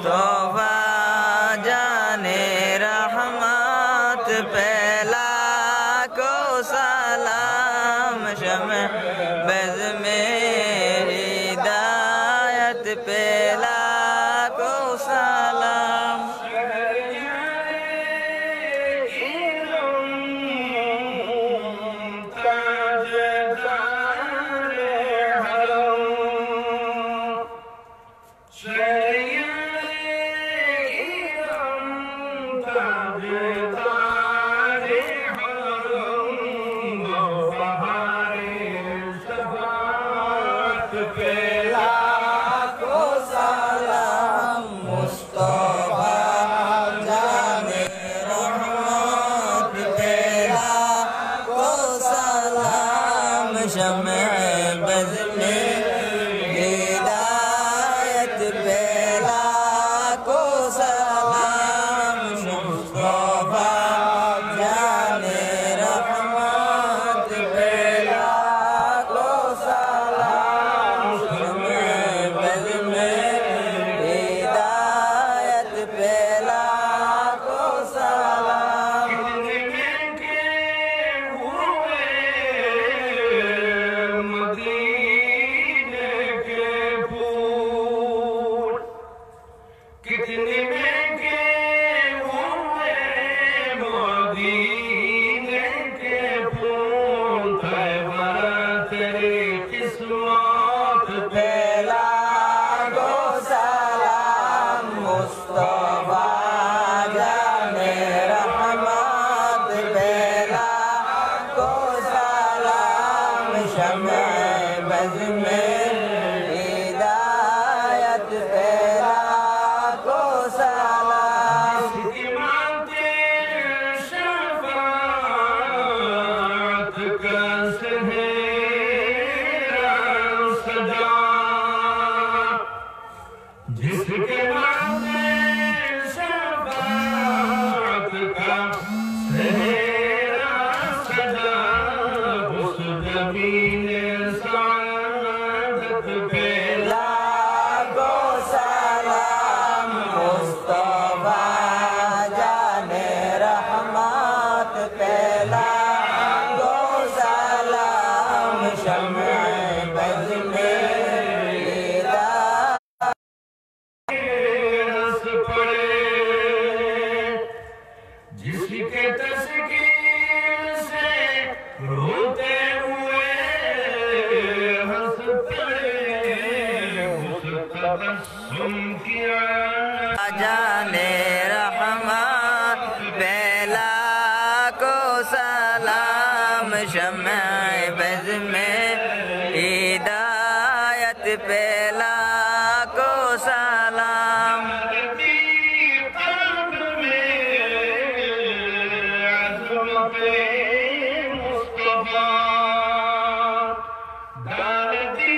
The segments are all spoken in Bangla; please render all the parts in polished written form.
मुस्तफा जाने रहमत पहला को सलाम शम्अ बज़ में हिदायत पहला को सलाम शम्अ बज़ में हिदायत पहला को सलाम मुस्तफा जाने रहमत पहला को सलाम शम्अ बज़ में हिदायत पहला को सलाम कितने महंगे हुए मदीने के फूल खैबर तेरी किस्मत पहला को सलाम मुस्तफा जाने रहमत पहला को सलाम शम्अ बज़ में हिदायत पहला को सलाम मानते शफाअत का सेहरा सजा जिसके मानते शफाअत का सेहरा सजा उस ज़मीने सादत पे को सलाम मुस्तफा जाने रहमत पहला को सलाम शम्अ बज़ में रस पड़े जिसके तस्कीर से रोते हुए हंस पड़े उस तबस्सुम किया जाने रहमत पहला को सलाम शम्अ बज़ में हिदायत पहला को सलाम कल्ब में अज़मत मुस्तफा डालती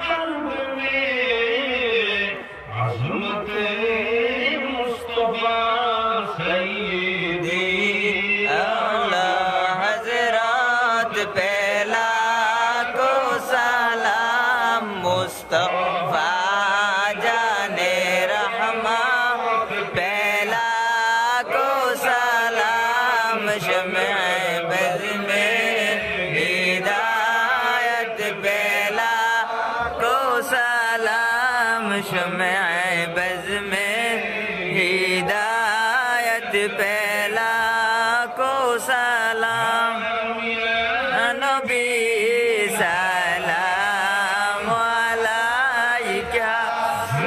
कल्ब में अज़मत मुस्तफा सय्यदी आला हज़रात पहला को सलाम मुस्तफा जाने रहमत पहला को सलाम शम्अ बज़ में हिदायत पहला को सलाम शम्अ बज़ में हिदायत पहला को सलाम नबी सलाम अलैका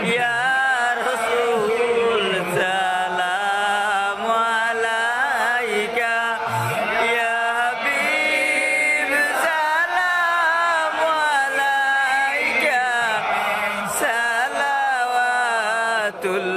या रसूल सलाम अलैका या हबीब सलाम अलैका सलावतुल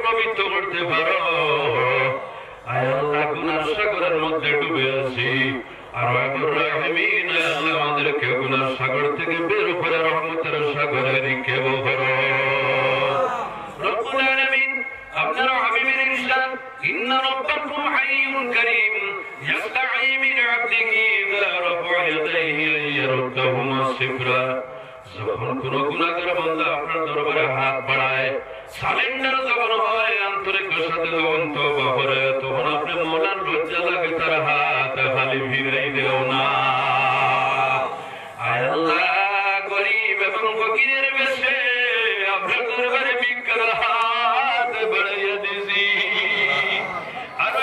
পবিত্র করতে পারো। আয় আল্লাহ গুনার সাগরের মধ্যে ডুবে করেছি আর আমাদেরকে গুনার সাগর থেকে বের করে রহমতের সাগরে নিক্ষেপ করো রব্বুল আলামিন আপনার হাবিবের ইরশাদ ইন্না রাব্বাকুম হাইয়ুন কারীম ইয়াস্তাহি মিন আবদিহি ইযা রাফা ইয়াদাইহি ইয়ারুদ্দাহুমা সিফরা যখন কোন গুনাহগার বান্দা আপনার দরবারে হাত বাড়ায় সালেন্ডার যখন হয় আন্তরিকতার সাথে যখন তওবা করে তখন আপনি মওলার লজ্জা লাগে তার হাত খালি ফিরাই দেও না আয় আল্লাহ গরীব এবং ফকিরের বেশে আপনার দরবারে ভিক্ষার হাত বাড়াইয়া দিছি আর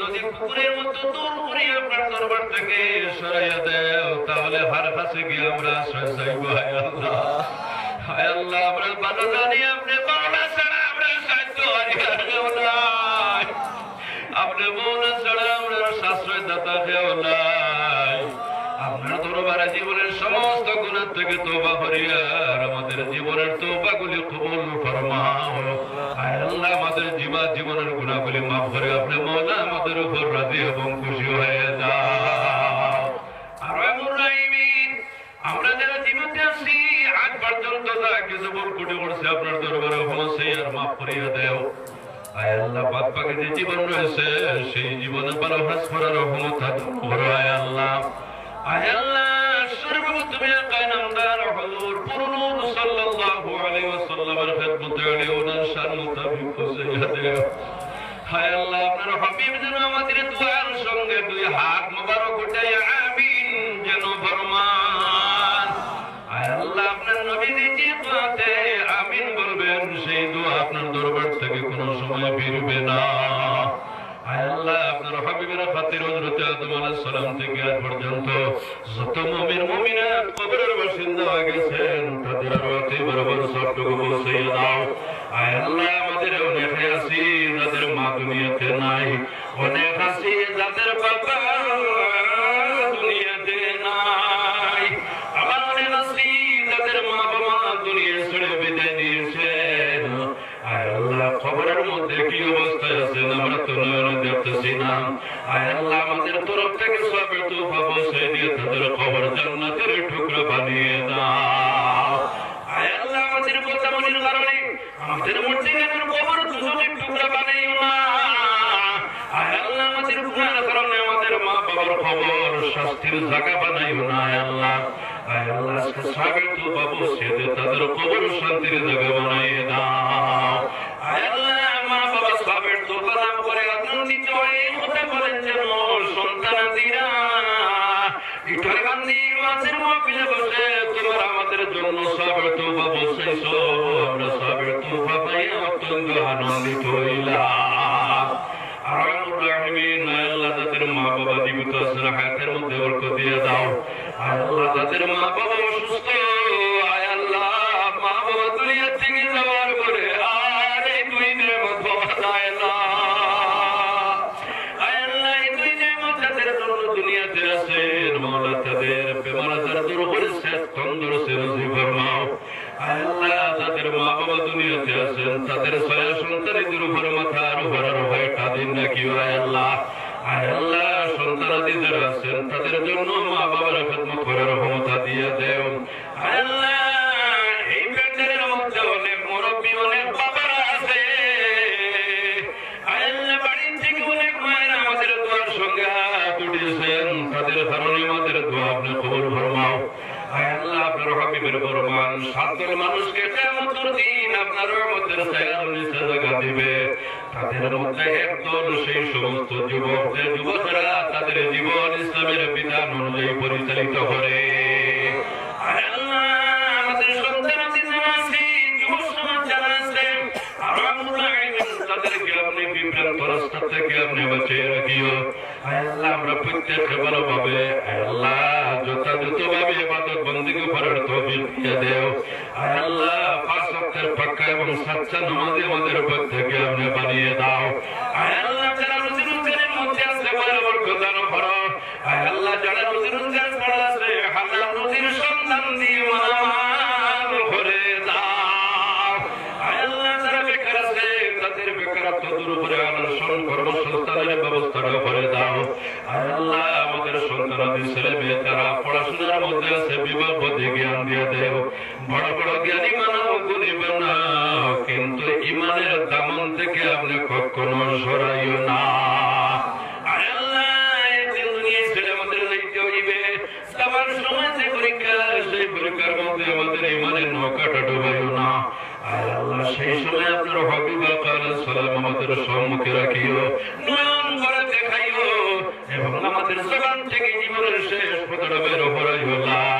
যদি পুকুরের মতো দূর করে আপনার দরবার থেকে সরাইয়া দেও তাহলে হার কাছে গিয়ে আমরা আশ্রয় চাইব হায় আল্লাহ আমরা ভালো জানি আপনি বাংলা ছাড়া আমরা সাহায্য নাই আপনি মৌলা ছাড়া আমরা আশ্রয় দাতা কেউ নাই আপনার দরবারে জীবনের সমস্ত গুনাহ থেকে তওবা করিয়া আমাদের জীবনের তওবাগুলি কবুল ফরমাও আয় আল্লাহ আমাদের জীবনের গুনাহগুলি মাফ করে আপনি মওলা আমাদের উপর রাজি এবং খুশি হয়ে যাও আর আমরা যারা জীবিত আছি আজ পর্যন্ত যা কিছু ভুল ত্রুটি করছি আপনার দরবারে ক্ষমা চাই আর মাফ করিয়া দেও আয় আল্লাহ বাদ বাকি যে জীবন রয়েছে সেই জীবনে ভালো কাজ করার ক্ষমতা করো আয় আল্লাহ সর্বপ্রথমে কায়নামদার হুজুর পুরনুর সাল্লাল্লাহু আলাইহি ওয়াসাল্লামের খিদমতে আলী ওনার শান মুতাবিক পৌঁছাইয়া দেও হায় আল্লাহ আপনার হাবিব যেন আমাদের দুয়ার সঙ্গে দুই হাত মোবারক উঠাইয়া আমিন যেন ফরমান হায় আল্লাহ আপনার নবী যে দোয়াতে আমিন বলবেন সেই দোয়া আপনার দরবার থেকে কোনো সময় ফিরবে না হায় আল্লাহ আপনার হাবিবের খাতির হযরত আদম আলাইহিস সালাম থেকে আজ পর্যন্ত যত মুমিন মুমিনাত কবরের বাসিন্দা হয়ে গেছেন তাদের রওয়াতে বরাবর সবটুকু পৌঁছাইয়া দাও হায় আল্লাহ আমাদের অনেক আছে যাদের মা দুনিয়াতে নাই অনেক আছে যাদের বাবা দুনিয়াতে নাই আবার অনেক আছে যাদের মা বাবা দুনিয়া ছেড়ে বিদায় নিয়েছেন আয় আল্লাহ কবরের মধ্যে কি অবস্থায় আছেন আমরা তো নয়নে দেখতেছি না আয় আল্লাহ আমাদের তরফ থেকে সবের তোফা পৌঁছে দিয়ে তাদের কবর জান্নাতের টুকরা বানিয়ে দাও আয় আল্লাহ আমাদের বোঝামনির কারণে আমাদের মুর্শিদের কবর দুজনের টুকরা বানাইও না আয় আল্লাহ আমাদের গুনাহের কারণে আমাদের মা বাবার কবর শাস্তির জায়গা বানাইও না আয় আল্লাহ সবের তোফা পৌঁছে দিয়ে তাদের কবর শান্তির জায়গা বানিয়ে দাও আয় আল্লাহ মা বাবা সবের তোফা দান করে আনন্দিত হয়ে কথা বলেন যেন সন্তানাদিরা ইটার গান্ধী ওয়াজের মাহফিলে বসে তোমার আমাদের জন্য সবের তোফা পৌঁছাইছো আমরা সবের তোফা পাই অত্যন্ত আনন্দিত হইলাম আরহামুর রাহিমিন আল্লাহ তাদের মা বাবা জীবিত আছেন হায়াতের মধ্যে বরকত দিয়ে দাও আল্লাহ তাদের মা বাবা অসুস্থ আয় আল্লাহ মা বাবা দুনিয়া থেকে যাওয়ার পরে আর এই দুই নেমত পাওয়া যায় না আয় আল্লাহ এই দুই নেমত তাদের জন্য দুনিয়াতে আছেন মওলা তাদের বেমার আজার দূর করে সেহত তন্দুরুস্তি নসিব ফরমাও আয় আল্লাহ তাদের মা বাবা দুনিয়াতে আছেন তাদের ছয় সন্তানদের উপর মাথার উপর হয়ে কাঁদিন নাকি আয় আল্লাহ সন্তানাদি যারা আছেন তাদের জন্য মা বাবার খেদমত করার ক্ষমতা দিয়ে দেও আয় আল্লাহ এই প্যান্ডেলের মধ্যে অনেক মুরব্বী অনেক বাবারা আছে আয় আল্লাহ বাড়ির থেকে অনেক মায়েরা আমাদের দোয়ার সঙ্গে হাত উঠিয়েছেন তাদের কারণে আমাদের দোয়া আপনি কবুল ফরমাও আয় আল্লাহ আপনার হাবিবের ফরমান সাতজন মানুষকে কিয়ামতের দিন আপনার রহমতের ছায়ার নিচে জায়গা দিবে তাদের মধ্যে একদল সেই সমস্ত যুবকদের যুবকরা তাদের জীবন ইসলামের বিধান অনুযায়ী পরিচালিত করে আয় আল্লাহ আমাদের সন্তানাদি যারা আছে যুবক সমাজ যারা আছে তাদেরকে আপনি বিভ্রান্ত রাস্তা থেকে আপনি বাঁচিয়ে রাখিও আয় আল্লাহ আমরা প্রত্যেককে ভালোভাবে আয় আল্লাহ যথাযথভাবে ইবাদত বন্দেগী করার তৌফিক দিয়ে দেও আয় আল্লাহ পাঁচ ওয়াক্তের পাক্কা এবং সাচ্চা নামাজি আমাদের প্রত্যেককে আপনি বানিয়ে দাও আয় আল্লাহ যারা রুজি রোজগারের মধ্যে আছে বরকত দান করো আয় আল্লাহ যারা রুজি রোজগার করে আছে হালাল রুজির সন্ধান দিয়ে মালামাল করে দাও আয় আল্লাহ যারা বেকার আছে তাদের বেকারত্ব দূর করে আনার কর্মসংস্থানের ব্যবস্থা করে দাও সালাম আমাদের সম্মুখে রাখিও, নয়ন করে দেখাইও এবং আমাদের জবান থেকে জীবনের শেষ কথাটা বের করাইও।